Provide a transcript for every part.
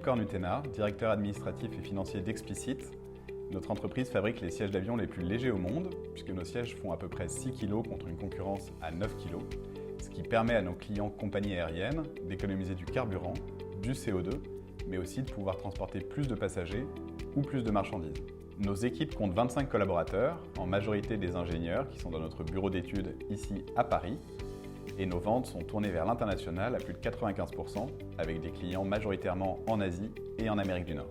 Accor Nutena, directeur administratif et financier d'Explicit. Notre entreprise fabrique les sièges d'avion les plus légers au monde, puisque nos sièges font à peu près 6 kg contre une concurrence à 9 kg, ce qui permet à nos clients compagnies aériennes d'économiser du carburant, du CO2, mais aussi de pouvoir transporter plus de passagers ou plus de marchandises. Nos équipes comptent 25 collaborateurs, en majorité des ingénieurs qui sont dans notre bureau d'études ici à Paris, et nos ventes sont tournées vers l'international à plus de 95%, avec des clients majoritairement en Asie et en Amérique du Nord.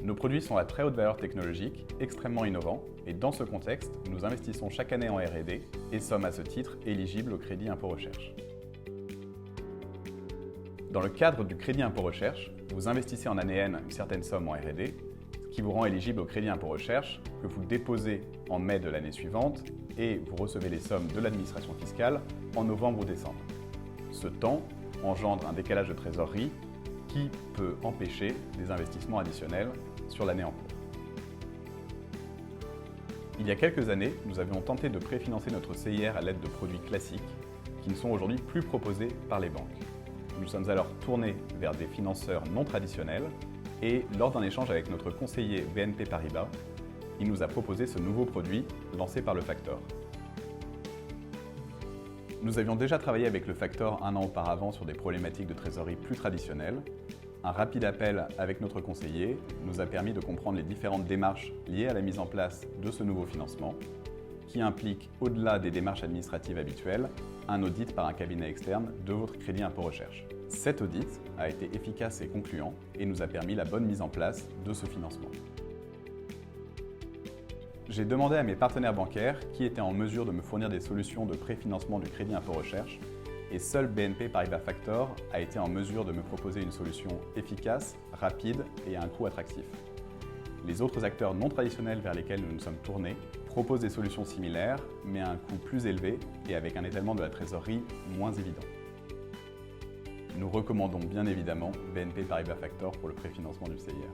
Nos produits sont à très haute valeur technologique, extrêmement innovants, et dans ce contexte, nous investissons chaque année en R&D et sommes à ce titre éligibles au crédit impôt recherche. Dans le cadre du crédit impôt recherche, vous investissez en année N une certaine somme en R&D, ce qui vous rend éligible au crédit impôt recherche que vous déposez en mai de l'année suivante et vous recevez les sommes de l'administration fiscale en novembre ou décembre. Ce temps engendre un décalage de trésorerie qui peut empêcher des investissements additionnels sur l'année en cours. Il y a quelques années, nous avions tenté de préfinancer notre CIR à l'aide de produits classiques qui ne sont aujourd'hui plus proposés par les banques. Nous sommes alors tournés vers des financeurs non traditionnels et lors d'un échange avec notre conseiller BNP Paribas, il nous a proposé ce nouveau produit lancé par le Factor. Nous avions déjà travaillé avec le Factor un an auparavant sur des problématiques de trésorerie plus traditionnelles. Un rapide appel avec notre conseiller nous a permis de comprendre les différentes démarches liées à la mise en place de ce nouveau financement, qui implique, au-delà des démarches administratives habituelles, un audit par un cabinet externe de votre crédit impôt recherche. Cet audit a été efficace et concluant et nous a permis la bonne mise en place de ce financement. J'ai demandé à mes partenaires bancaires qui étaient en mesure de me fournir des solutions de préfinancement du crédit impôt recherche et seul BNP Paribas Factor a été en mesure de me proposer une solution efficace, rapide et à un coût attractif. Les autres acteurs non traditionnels vers lesquels nous nous sommes tournés proposent des solutions similaires, mais à un coût plus élevé et avec un étalement de la trésorerie moins évident. Nous recommandons bien évidemment BNP Paribas Factor pour le préfinancement du CIR.